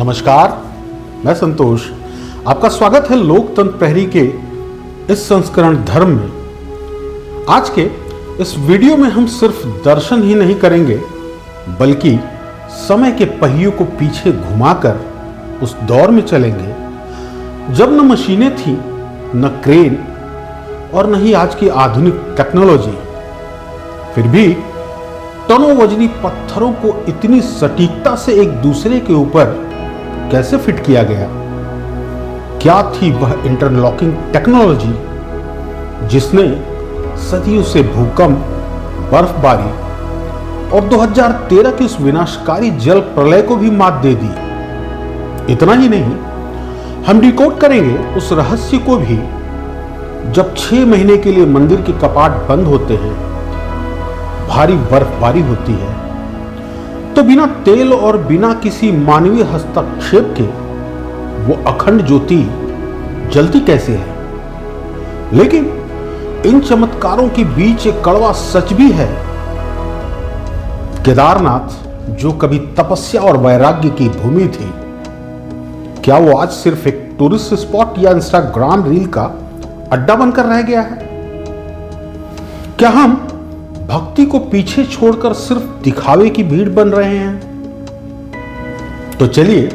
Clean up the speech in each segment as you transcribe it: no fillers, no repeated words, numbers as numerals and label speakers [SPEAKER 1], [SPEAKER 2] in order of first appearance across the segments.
[SPEAKER 1] नमस्कार, मैं संतोष। आपका स्वागत है लोकतंत्र प्रहरी के इस संस्करण धर्म में। आज के इस वीडियो में हम सिर्फ दर्शन ही नहीं करेंगे, बल्कि समय के पहियों को पीछे घुमाकर उस दौर में चलेंगे जब न मशीनें थीं, न क्रेन और न ही आज की आधुनिक टेक्नोलॉजी। फिर भी टनों वजनी पत्थरों को इतनी सटीकता से एक दूसरे के ऊपर कैसे फिट किया गया? क्या थी वह इंटरलॉकिंग टेक्नोलॉजी जिसने सदियों से भूकंप, बर्फबारी और 2013 के उस विनाशकारी जल प्रलय को भी मात दे दी? इतना ही नहीं, हम डिकोड करेंगे उस रहस्य को भी जब 6 महीने के लिए मंदिर के कपाट बंद होते हैं, भारी बर्फबारी होती है, तो बिना तेल और बिना किसी मानवीय हस्तक्षेप के वो अखंड ज्योति जलती कैसे है? लेकिन इन चमत्कारों के बीच एक कड़वा सच भी है। केदारनाथ, जो कभी तपस्या और वैराग्य की भूमि थी, क्या वो आज सिर्फ एक टूरिस्ट स्पॉट या इंस्टाग्राम रील का अड्डा बनकर रह गया है? क्या हम भक्ति को पीछे छोड़कर सिर्फ दिखावे की भीड़ बन रहे हैं? तो चलिए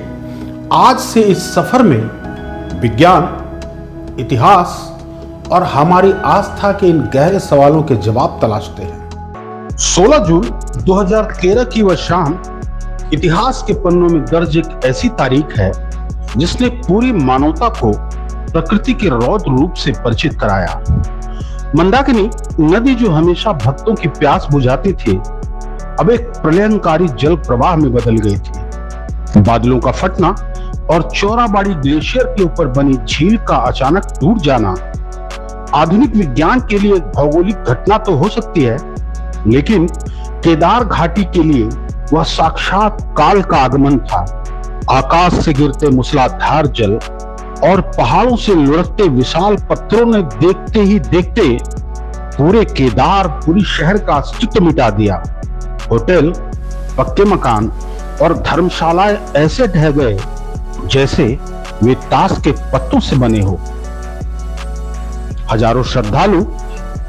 [SPEAKER 1] आज से इस सफर में विज्ञान, इतिहास और हमारी आस्था के इन गहरे सवालों के जवाब तलाशते हैं। 16 जून 2013 की वह शाम इतिहास के पन्नों में दर्ज एक ऐसी तारीख है जिसने पूरी मानवता को प्रकृति के रौद्र रूप से परिचित कराया। मंदाकिनी नदी, जो हमेशा भक्तों की प्यास बुझाती थी, अब एक प्रलयंकारी जल प्रवाह में बदल गई थी। बादलों का फटना और चौराबाड़ी ग्लेशियर के ऊपर बनी झील का अचानक टूट जाना आधुनिक विज्ञान के लिए एक भौगोलिक घटना तो हो सकती है, लेकिन केदार घाटी के लिए वह साक्षात काल का आगमन था। आकाश से गिरते मूसलाधार जल और पहाड़ों से लुढ़कते विशाल पत्थरों ने देखते ही देखते पूरे केदार, पूरी शहर का अस्तित्व मिटा दिया। होटल, पक्के मकान और धर्मशालाएं ऐसे ढह गए जैसे वे ताश के पत्तों से बने हो। हजारों श्रद्धालु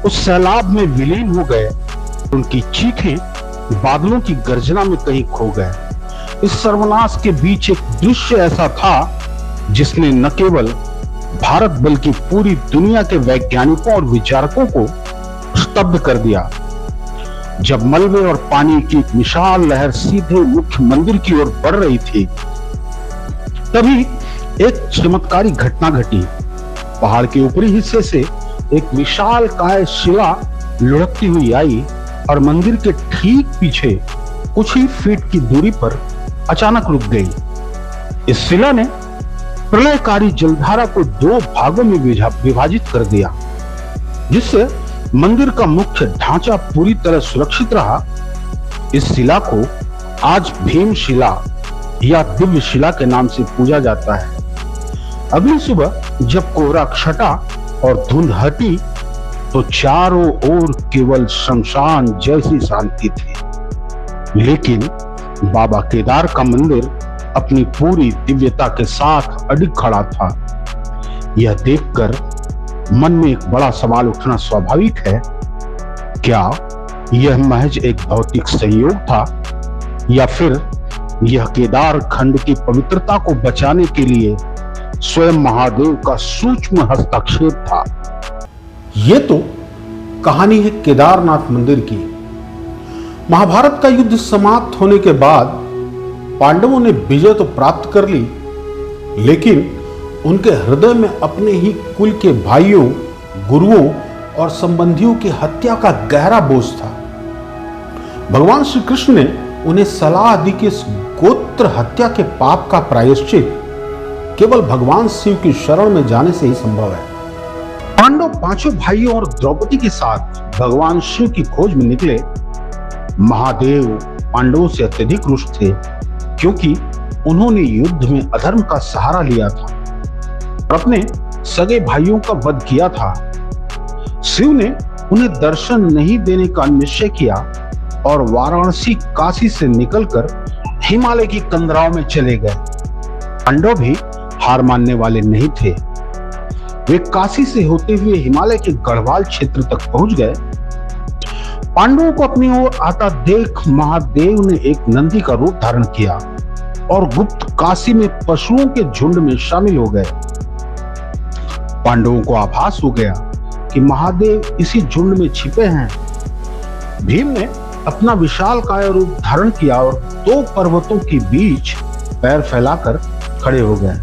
[SPEAKER 1] उस सैलाब में विलीन हो गए। उनकी चीखें बादलों की गर्जना में कहीं खो गए। इस सर्वनाश के बीच एक दृश्य ऐसा था जिसने न केवल भारत बल्कि पूरी दुनिया के वैज्ञानिकों और विचारकों को स्तब्ध कर दिया। जब मलबे और पानी की एक विशाल लहर सीधे मुख्य मंदिर की ओर बढ़ रही थी, तभी एक चमत्कारी घटना घटी। पहाड़ के ऊपरी हिस्से से एक विशाल काय शिला लुढ़कती हुई आई और मंदिर के ठीक पीछे कुछ ही फीट की दूरी पर अचानक रुक गई। इस शिला ने प्रलयकारी जलधारा को 2 भागों में विभाजित कर दिया, जिससे मंदिर का मुख्य ढांचा पूरी तरह सुरक्षित रहा। इस शिला को आज भीमशिला या दिव्य शिला के नाम से पूजा जाता है। अगली सुबह जब कोहरा छटा और धुंध हटी, तो चारों ओर केवल शमशान जैसी शांति थी। लेकिन बाबा केदार का मंदिर अपनी पूरी दिव्यता के साथ अडिग खड़ा था। यह देखकर मन में एक बड़ा सवाल उठना स्वाभाविक है। क्या यह महज एक भौतिक संयोग था, या फिर यह केदार खंड की पवित्रता को बचाने के लिए स्वयं महादेव का सूक्ष्म हस्तक्षेप था? यह तो कहानी है केदारनाथ मंदिर की। महाभारत का युद्ध समाप्त होने के बाद पांडवों ने विजय तो प्राप्त कर ली, लेकिन उनके हृदय में अपने ही कुल के भाइयों, गुरुओं और संबंधियों की हत्या का गहरा बोझ था। भगवान श्री कृष्ण ने उन्हें सलाह दी कि इस गोत्र हत्या के पाप का प्रायश्चित केवल भगवान शिव की शरण में जाने से ही संभव है। पांडव 5 भाइयों और द्रौपदी के साथ भगवान शिव की खोज में निकले। महादेव पांडवों से अत्यधिक रुष्ट थे, क्योंकि उन्होंने युद्ध में अधर्म का सहारा लिया था और अपने सगे भाइयों का वध किया था। शिव ने उन्हें दर्शन नहीं देने का निश्चय किया और वाराणसी, काशी से निकलकर हिमालय की कंदराओं में चले गए। पांडव भी हार मानने वाले नहीं थे। वे काशी से होते हुए हिमालय के गढ़वाल क्षेत्र तक पहुंच गए। पांडवों को अपनी ओर आता देख महादेव ने एक नंदी का रूप धारण किया और गुप्त काशी में पशुओं के झुंड में शामिल हो गए। पांडवों को आभास हो गया कि महादेव इसी झुंड में छिपे हैं। भीम ने अपना विशालकाय रूप धारण किया और दो पर्वतों के बीच पैर फैलाकर खड़े हो गए।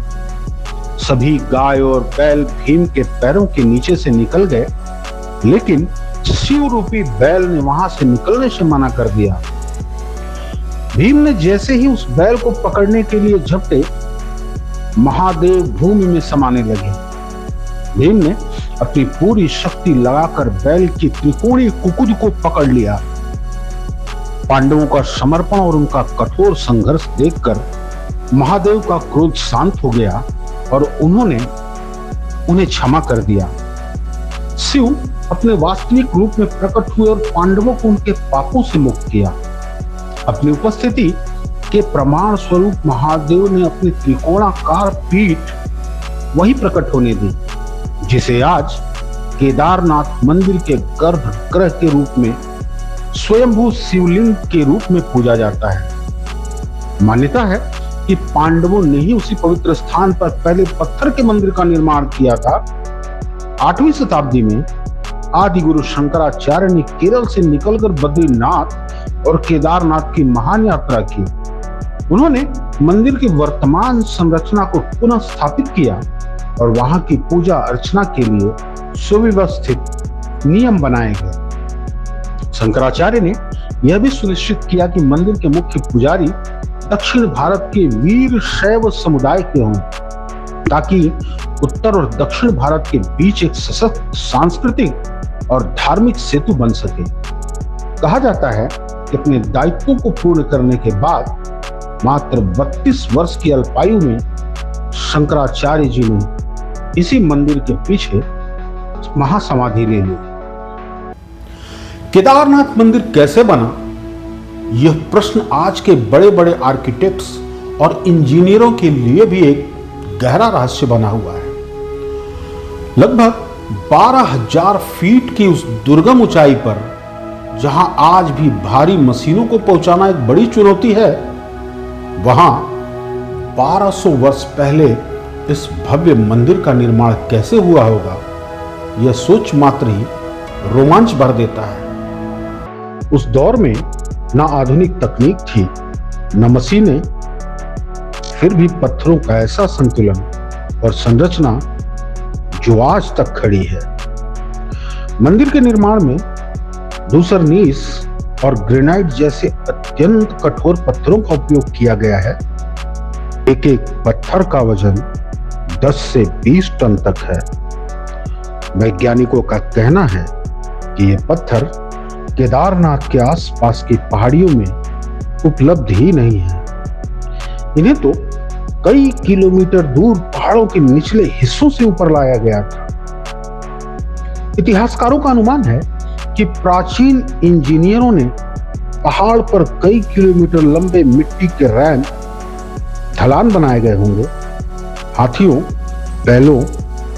[SPEAKER 1] सभी गाय और बैल भीम के पैरों के नीचे से निकल गए, लेकिन शिव रूपी बैल ने वहां से निकलने से मना कर दिया। भीम ने जैसे ही उस बैल को पकड़ने के लिए झपटे, महादेव भूमि में समाने लगे। भीम ने अपनी पूरी शक्ति लगाकर बैल की त्रिकोणीय कुकुद को पकड़ लिया। पांडवों का समर्पण और उनका कठोर संघर्ष देखकर महादेव का क्रोध शांत हो गया और उन्होंने उन्हें क्षमा कर दिया। शिव अपने वास्तविक रूप में प्रकट हुए और पांडवों को उनके पापों से मुक्त किया। अपनी उपस्थिति के प्रमाण स्वरूप महादेव ने अपनी त्रिकोणाकार पीठ वही प्रकट होने दी जिसे आज केदारनाथ मंदिर के गर्भगृह के रूप में स्वयंभू शिवलिंग के रूप में पूजा जाता है। मान्यता है कि पांडवों ने ही उसी पवित्र स्थान पर पहले पत्थर के मंदिर का निर्माण किया था। 8वीं शताब्दी में आदि गुरु शंकराचार्य ने केरल से निकलकर बद्रीनाथ और केदारनाथ की महान यात्रा की। उन्होंने मंदिर की वर्तमान संरचना को पुनः स्थापित किया और वहां की पूजा अर्चना के लिए सुव्यवस्थित नियम बनाए गए। शंकराचार्य ने यह भी सुनिश्चित किया कि मंदिर के मुख्य पुजारी दक्षिण भारत के वीर शैव समुदाय के हों, ताकि उत्तर और दक्षिण भारत के बीच एक सशक्त सांस्कृतिक और धार्मिक सेतु बन सके। कहा जाता है कि अपने दायित्वों को पूर्ण करने के बाद मात्र 32 वर्ष की अल्पायु में शंकराचार्य जी ने इसी मंदिर के पीछे महासमाधि ले ली। केदारनाथ मंदिर कैसे बना, यह प्रश्न आज के बड़े बड़े आर्किटेक्ट्स और इंजीनियरों के लिए भी एक गहरा रहस्य बना हुआ है। लगभग 12,000 फीट की उस दुर्गम ऊंचाई पर, जहां आज भी भारी मशीनों को पहुंचाना एक बड़ी चुनौती है, वहां 1200 वर्ष पहले इस भव्य मंदिर का निर्माण कैसे हुआ होगा, यह सोच मात्र ही रोमांच भर देता है। उस दौर में ना आधुनिक तकनीक थी, न मशीनें, फिर भी पत्थरों का ऐसा संतुलन और संरचना जो आज तक खड़ी है। मंदिर के निर्माण में धूसरनीस और ग्रेनाइट जैसे अत्यंत कठोर पत्थरों का उपयोग किया गया है। एक एक पत्थर का वजन 10 से 20 टन तक है। वैज्ञानिकों का कहना है कि ये पत्थर केदारनाथ के आसपास की पहाड़ियों में उपलब्ध ही नहीं है। इन्हें तो कई किलोमीटर दूर पहाड़ों के निचले हिस्सों से ऊपर लाया गया था। इतिहासकारों का अनुमान है कि प्राचीन इंजीनियरों ने पहाड़ पर कई किलोमीटर लंबे मिट्टी के रैंप, ढलान बनाए गए होंगे। हाथियों, बैलों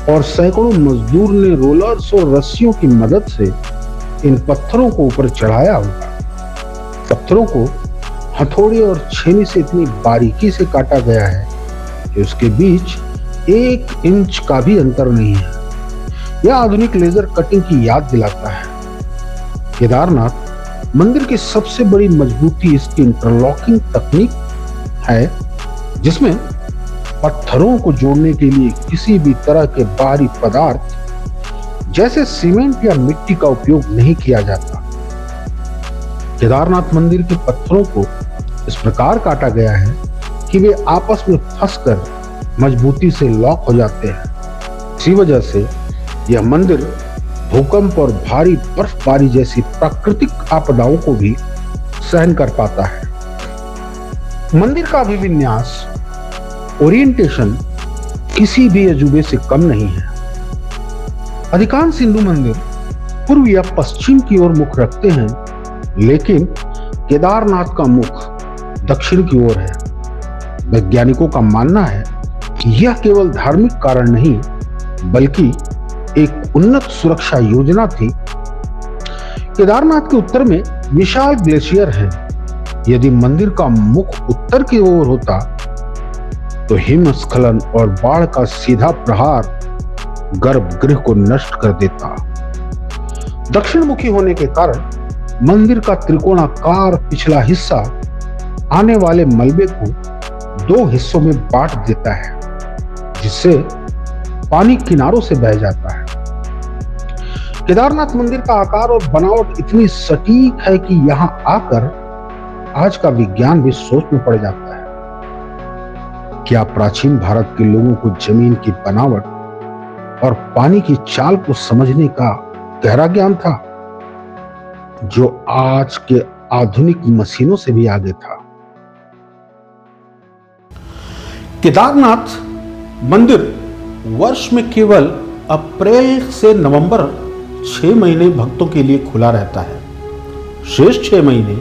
[SPEAKER 1] और सैकड़ों मजदूर ने रोलर्स और रस्सियों की मदद से इन पत्थरों को ऊपर चढ़ाया होगा। पत्थरों को हथौड़े और छेनी से इतनी बारीकी से काटा गया है कि उसके बीच 1 इंच का भी अंतर नहीं है। यह आधुनिक लेजर कटिंग की याद दिलाता है। केदारनाथ मंदिर की सबसे बड़ी मजबूती इसकी इंटरलॉकिंग तकनीक है, जिसमें पत्थरों को जोड़ने के लिए किसी भी तरह के बाहरी पदार्थ जैसे सीमेंट या मिट्टी का उपयोग नहीं किया जाता। केदारनाथ मंदिर के पत्थरों को इस प्रकार काटा गया है कि वे आपस में फंसकर मजबूती से लॉक हो जाते हैं। इसी वजह से यह मंदिर भूकंप और भारी बर्फबारी जैसी प्राकृतिक आपदाओं को भी सहन कर पाता है। मंदिर का अभिविन्यास, ओरिएंटेशन किसी भी अजूबे से कम नहीं है। अधिकांश हिंदू मंदिर पूर्व या पश्चिम की ओर मुख रखते हैं, लेकिन केदारनाथ का मुख दक्षिण की ओर है। वैज्ञानिकों का मानना है यह केवल धार्मिक कारण नहीं बल्कि एक उन्नत सुरक्षा योजना थी। केदारनाथ के उत्तर में विशाल ग्लेशियर है। यदि मंदिर का मुख उत्तर की ओर होता तो हिमस्खलन और बाढ़ का सीधा प्रहार गर्भगृह को नष्ट कर देता। दक्षिण मुखी होने के कारण मंदिर का त्रिकोणाकार पिछला हिस्सा आने वाले मलबे को दो हिस्सों में बांट देता है, जिससे पानी किनारों से बह जाता है। केदारनाथ मंदिर का आकार और बनावट इतनी सटीक है कि यहां आकर आज का विज्ञान भी सोच में पड़ जाता है। क्या प्राचीन भारत के लोगों को जमीन की बनावट और पानी की चाल को समझने का गहरा ज्ञान था, जो आज के आधुनिक मशीनों से भी आगे था। केदारनाथ मंदिर वर्ष में केवल अप्रैल से नवंबर 6 महीने भक्तों के लिए खुला रहता है। शेष 6 महीने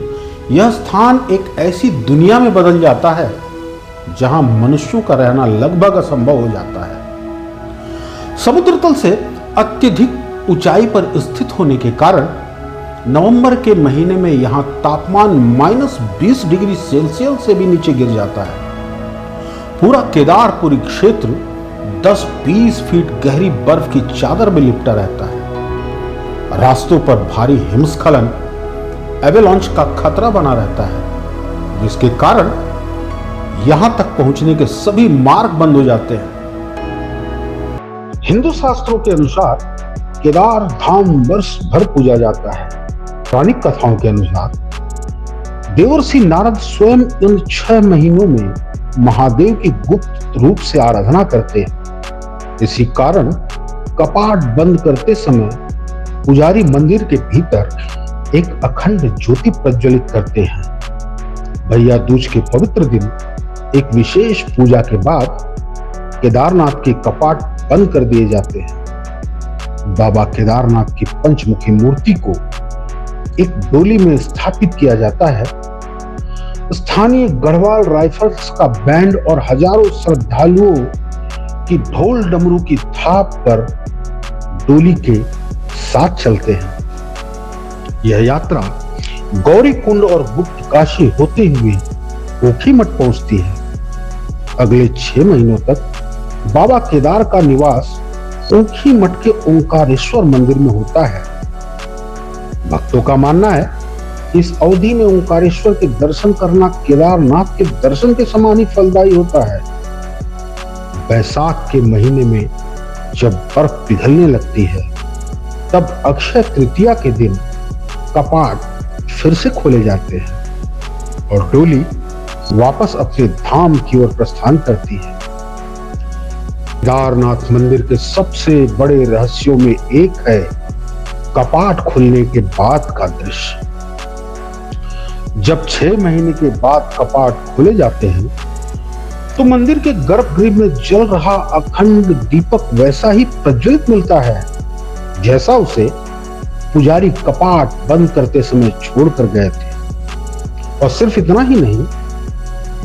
[SPEAKER 1] यह स्थान एक ऐसी दुनिया में बदल जाता है जहां मनुष्यों का रहना लगभग असंभव हो जाता है। समुद्र तल से अत्यधिक ऊंचाई पर स्थित होने के कारण नवंबर के महीने में यहां तापमान -20 डिग्री सेल्सियस से भी नीचे गिर जाता है। पूरा केदारपुरी क्षेत्र 10-20 फीट गहरी बर्फ की चादर में लिपटा रहता है। रास्तों पर भारी हिमस्खलन, एवेलांच का खतरा बना रहता है, जिसके कारण यहां तक पहुंचने के सभी मार्ग बंद हो जाते हैं। हिंदू शास्त्रों के अनुसार केदार धाम वर्ष भर पूजा जाता है। पौराणिक कथाओं के अनुसार देवर्षि नारद स्वयं इन 6 महीनों में महादेव की गुप्त रूप से आराधना करते हैं। इसी कारण कपाट बंद करते समय पुजारी मंदिर के भीतर एक अखंड ज्योति प्रज्वलित करते हैं। भैया दूज के पवित्र दिन एक विशेष पूजा के बाद केदारनाथ के कपाट बंद कर दिए जाते हैं। बाबा केदारनाथ की पंचमुखी मूर्ति को एक डोली में स्थापित किया जाता है। स्थानीय गढ़वाल राइफल्स का बैंड और हजारों श्रद्धालुओं की ढोल डमरू की थाप पर डोली के साथ चलते हैं। यह यात्रा गौरी कुंड और गुप्त काशी होते हुए ओखीमठ पहुंचती है। अगले 6 महीनों तक बाबा केदार का निवास ओखीमठ के ओंकारेश्वर मंदिर में होता है। भक्तों का मानना है इस अवधि में ओंकारेश्वर के दर्शन करना केदारनाथ के दर्शन के समान ही फलदायी होता है। बैसाख के महीने में जब बर्फ पिघलने लगती है, तब अक्षय तृतीया के दिन कपाट फिर से खोले जाते हैं और डोली वापस अपने धाम की ओर प्रस्थान करती है। केदारनाथ मंदिर के सबसे बड़े रहस्यों में एक है कपाट खुलने के बाद का दृश्य। जब 6 महीने के बाद कपाट खोले जाते हैं तो मंदिर के गर्भगृह में जल रहा अखंड दीपक वैसा ही प्रज्वलित मिलता है जैसा उसे पुजारी कपाट बंद करते समय छोड़कर गए थे। और सिर्फ इतना ही नहीं,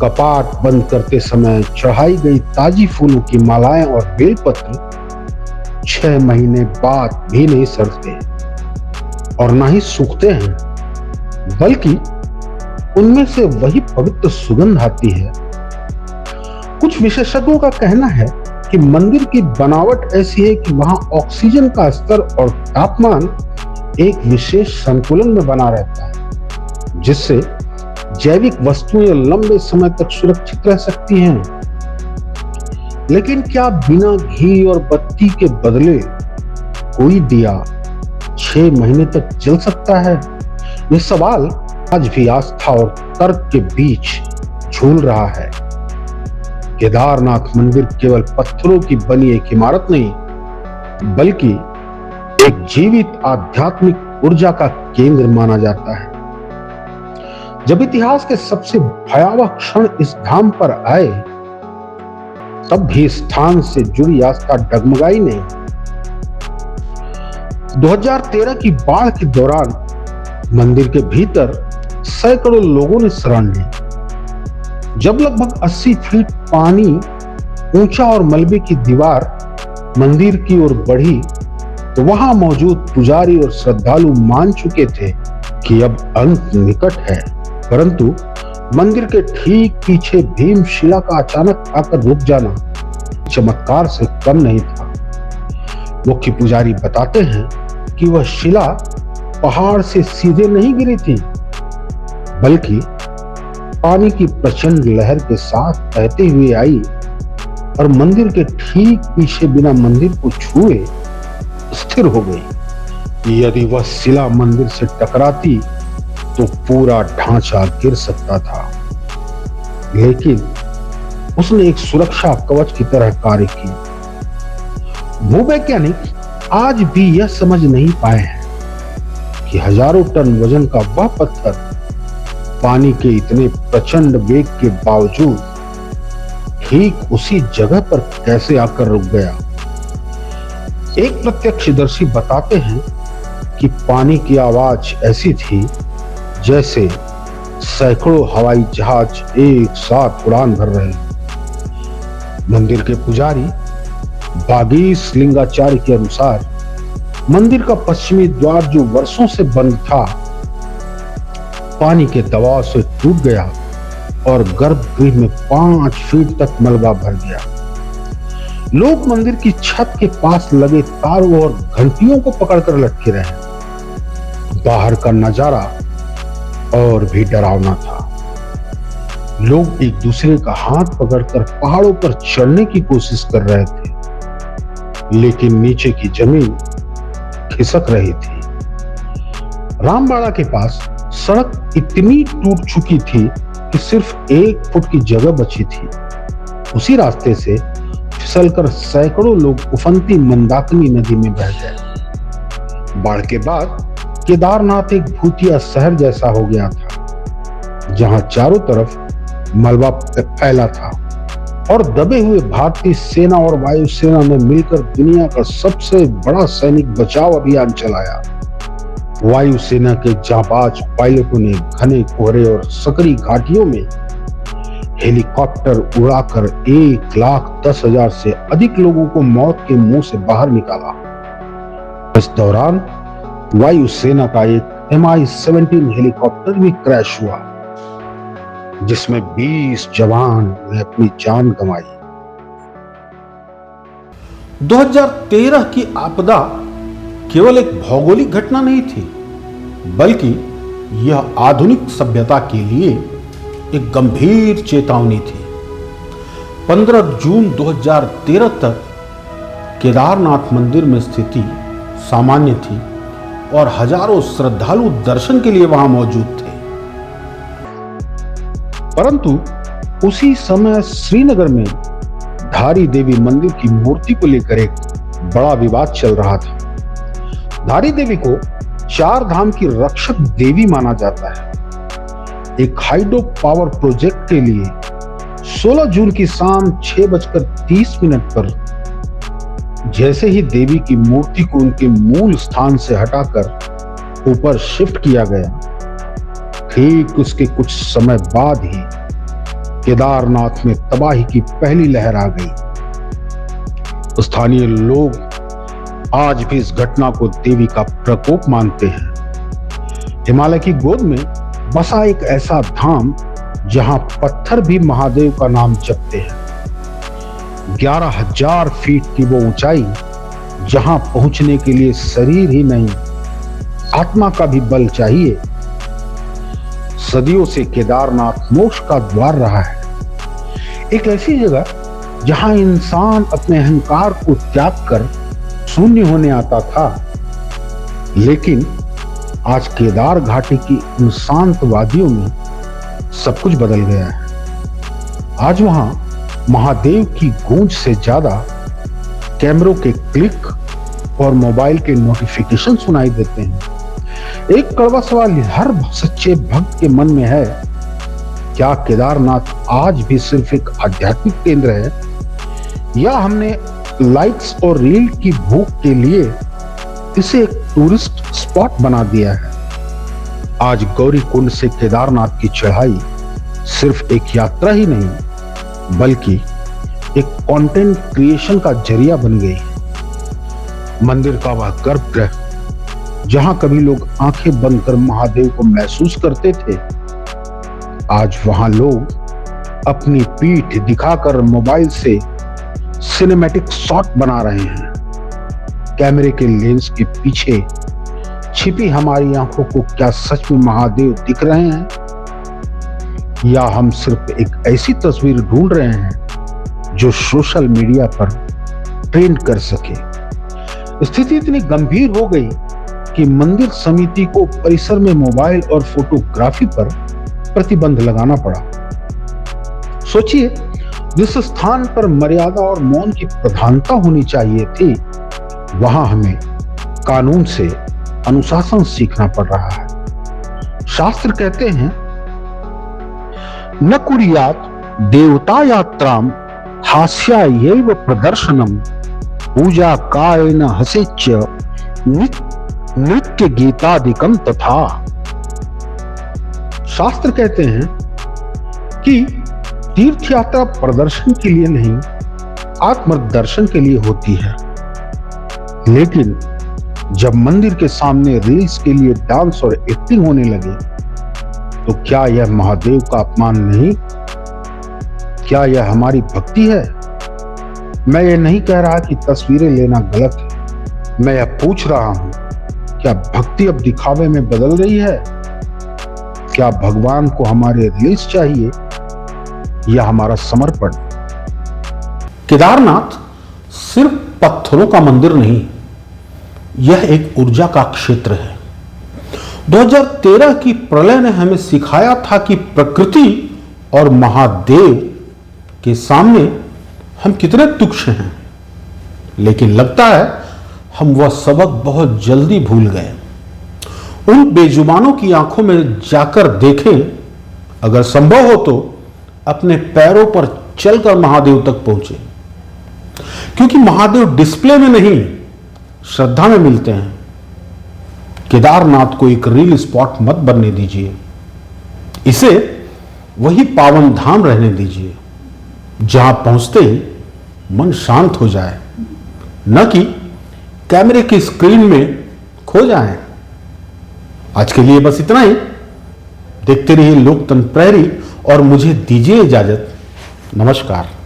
[SPEAKER 1] कपाट बंद करते समय चढ़ाई गई ताजी फूलों की मालाएं और बेलपत्र 6 महीने बाद भी नहीं सड़ते और ना ही सूखते हैं, बल्कि उनमें से वही पवित्र सुगंध आती है। कुछ विशेषज्ञों का कहना है कि मंदिर की बनावट ऐसी है कि वहां ऑक्सीजन का स्तर और तापमान एक विशेष संतुलन में बना रहता है, जिससे जैविक वस्तुएं लंबे समय तक सुरक्षित रह सकती हैं। लेकिन क्या बिना घी और बत्ती के बदले कोई दिया 6 महीने तक जल सकता है? यह सवाल आज भी आस्था और तर्क के बीच झूल रहा है। केदारनाथ मंदिर केवल पत्थरों की बनी एक इमारत नहीं, बल्कि एक जीवित आध्यात्मिक ऊर्जा का केंद्र माना जाता है। जब इतिहास के सबसे भयावह क्षण इस धाम पर आए, तब भी स्थान से जुड़ी आस्था डगमगाई नहीं। 2013 की बाढ़ के दौरान मंदिर के भीतर सैकड़ों लोगों ने शरण ली। जब लगभग 80 फीट पानी ऊंचा और मलबे की दीवार मंदिर की ओर बढ़ी तो वहां मौजूद पुजारी और श्रद्धालु मान चुके थे कि अब अंत निकट है। परंतु मंदिर के ठीक पीछे भीमशिला का अचानक आकर रुक जाना चमत्कार से कम नहीं था। मुख्य पुजारी बताते हैं कि वह शिला पहाड़ से सीधे नहीं गिरी थी, बल्कि पानी की प्रचंड लहर के साथ बहते हुए आई और मंदिर के ठीक पीछे बिना मंदिर को छुए स्थिर हो गई। यदि वह शिला मंदिर से टकराती तो पूरा ढांचा गिर सकता था, लेकिन उसने एक सुरक्षा कवच की तरह कार्य की। भूवैज्ञानिक आज भी यह समझ नहीं पाए हैं कि हजारों टन वजन का वह पत्थर पानी के इतने प्रचंड वेग के बावजूद ठीक उसी जगह पर कैसे आकर रुक गया। एक प्रत्यक्षदर्शी बताते हैं कि पानी की आवाज ऐसी थी जैसे सैकड़ों हवाई जहाज एक साथ उड़ान भर रहे। मंदिर के पुजारी बागीश लिंगाचार्य के अनुसार मंदिर का पश्चिमी द्वार जो वर्षों से बंद था, पानी के दबाव से टूट गया और गर्भगृह में 5 फीट तक मलबा भर गया। लोग मंदिर की छत के पास लगे तारों और घंटियों को पकड़कर लटके रहे। बाहर का नजारा और भी डरावना था। लोग एक दूसरे का हाथ पकड़कर पहाड़ों पर चढ़ने की कोशिश कर रहे थे, लेकिन नीचे की जमीन खिसक रही थी। रामबाड़ा के पास सड़क इतनी टूट चुकी थी कि सिर्फ 1 फुट की जगह बची थी। उसी रास्ते से फिसलकर सैकड़ों लोग उफनती मंदाकिनी नदी में बह गए। बाढ़ के बाद केदारनाथ एक भूतिया शहर जैसा हो गया था, जहां चारों तरफ मलबा फैला था और दबे हुए भारतीय सेना और वायुसेना ने मिलकर दुनिया का सबसे बड़ा सैनिक बचाव अभियान चलाया। वायुसेना के जांबाज पायलटों ने घने कोहरे और सकरी घाटियों में हेलीकॉप्टर उड़ाकर 1,10,000 से अधिक लोगों को मौत के मुंह से बाहर निकाला। इस दौरान वायुसेना का एक Mi-17 हेलीकॉप्टर भी क्रैश हुआ, जिसमें 20 जवान ने अपनी जान गंवाई। 2013 की आपदा केवल एक भौगोलिक घटना नहीं थी, बल्कि यह आधुनिक सभ्यता के लिए एक गंभीर चेतावनी थी। 15 जून 2013 तक केदारनाथ मंदिर में स्थिति सामान्य थी और हजारों श्रद्धालु दर्शन के लिए वहां मौजूद थे। परंतु उसी समय श्रीनगर में धारी देवी मंदिर की मूर्ति को लेकर एक बड़ा विवाद चल रहा था। धारी देवी को 4 धाम की रक्षक देवी माना जाता है। एक हाइड्रो पावर प्रोजेक्ट के लिए 16 जून की शाम 6:30 पर जैसे ही देवी की मूर्ति को उनके मूल स्थान से हटाकर ऊपर शिफ्ट किया गया, ठीक उसके कुछ समय बाद ही केदारनाथ में तबाही की पहली लहर आ गई। स्थानीय लोग आज भी इस घटना को देवी का प्रकोप मानते हैं। हिमालय की गोद में बसा एक ऐसा धाम जहां पत्थर भी महादेव का नाम जपते हैं। 11,000 फीट की वो ऊंचाई, जहां पहुंचने के लिए शरीर ही नहीं, आत्मा का भी बल चाहिए। सदियों से केदारनाथ मोक्ष का द्वार रहा है, एक ऐसी जगह जहां इंसान अपने अहंकार को त्याग कर शून्य होने आता था। लेकिन आज केदार घाटी की उन शांत वादियों में सब कुछ बदल गया है। आज वहां महादेव की गूंज से ज्यादा कैमरों के क्लिक और मोबाइल के नोटिफिकेशन सुनाई देते हैं। एक कड़वा सवाल हर सच्चे भक्त के मन में है, क्या केदारनाथ आज भी सिर्फ एक आध्यात्मिक केंद्र है, या हमने लाइक्स और रील की भूख के लिए इसे एक टूरिस्ट स्पॉट बना दिया है? आज गौरीकुंड से केदारनाथ की चढ़ाई सिर्फ एक यात्रा ही नहीं, बल्कि एक कंटेंट क्रिएशन का जरिया बन गई है। मंदिर का वह गर्भगृह जहां कभी लोग आंखें बंद कर महादेव को महसूस करते थे, आज वहां लोग अपनी पीठ दिखाकर मोबाइल से सिनेमैटिक शॉट बना रहे हैं। कैमरे के लेंस के पीछे छिपी हमारी आंखों को क्या सच में महादेव दिख रहे हैं, या हम सिर्फ एक ऐसी तस्वीर ढूंढ रहे हैं जो सोशल मीडिया पर ट्रेंड कर सके। स्थिति इतनी गंभीर हो गई कि मंदिर समिति को परिसर में मोबाइल और फोटोग्राफी पर प्रतिबंध लगाना पड़ा। सोचिए, जिस स्थान पर मर्यादा और मौन की प्रधानता होनी चाहिए थी, वहां हमें कानून से अनुशासन सीखना पड़ रहा है। शास्त्र कहते हैं, न कुर्यात् देवता यात्राम हास्यायैव प्रदर्शनम पूजा कायेन हसेच्च नृत्य गीतादिकम तथा। शास्त्र कहते हैं कि तीर्थ यात्रा प्रदर्शन के लिए नहीं, आत्मदर्शन के लिए होती है। लेकिन जब मंदिर के सामने रील्स के लिए डांस और एक्टिंग होने लगे, तो क्या यह महादेव का अपमान नहीं? क्या यह हमारी भक्ति है? मैं ये नहीं कह रहा कि तस्वीरें लेना गलत है। मैं यह पूछ रहा हूं, क्या भक्ति अब दिखावे में बदल रही है? क्या भगवान को हमारे रील्स चाहिए या हमारा समर्पण? केदारनाथ सिर्फ पत्थरों का मंदिर नहीं, यह एक ऊर्जा का क्षेत्र है। 2013 की प्रलय ने हमें सिखाया था कि प्रकृति और महादेव के सामने हम कितने तुच्छ हैं, लेकिन लगता है हम वह सबक बहुत जल्दी भूल गए। उन बेजुबानों की आंखों में जाकर देखें, अगर संभव हो तो अपने पैरों पर चलकर महादेव तक पहुंचे, क्योंकि महादेव डिस्प्ले में नहीं, श्रद्धा में मिलते हैं। केदारनाथ को एक रील स्पॉट मत बनने दीजिए, इसे वही पावन धाम रहने दीजिए जहां पहुंचते ही मन शांत हो जाए, न कि कैमरे की स्क्रीन में खो जाएं। आज के लिए बस इतना ही। देखते रहिए लोकतंत्र प्रहरी और मुझे दीजिए इजाजत। नमस्कार।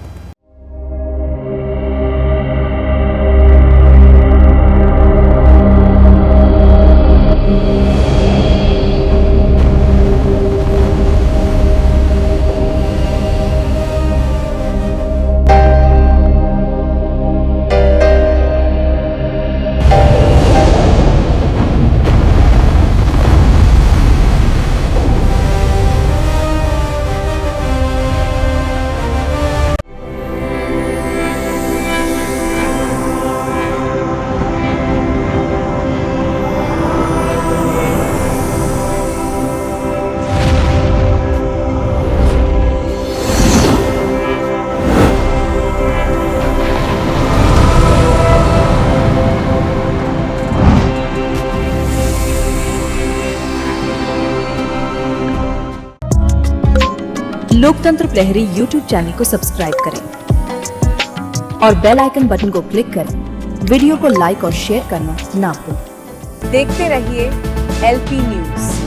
[SPEAKER 2] लोकतंत्र प्रहरी YouTube चैनल को सब्सक्राइब करें और बेल आइकन बटन को क्लिक करें। वीडियो को लाइक और शेयर करना ना भूलें।
[SPEAKER 3] देखते रहिए LP न्यूज़।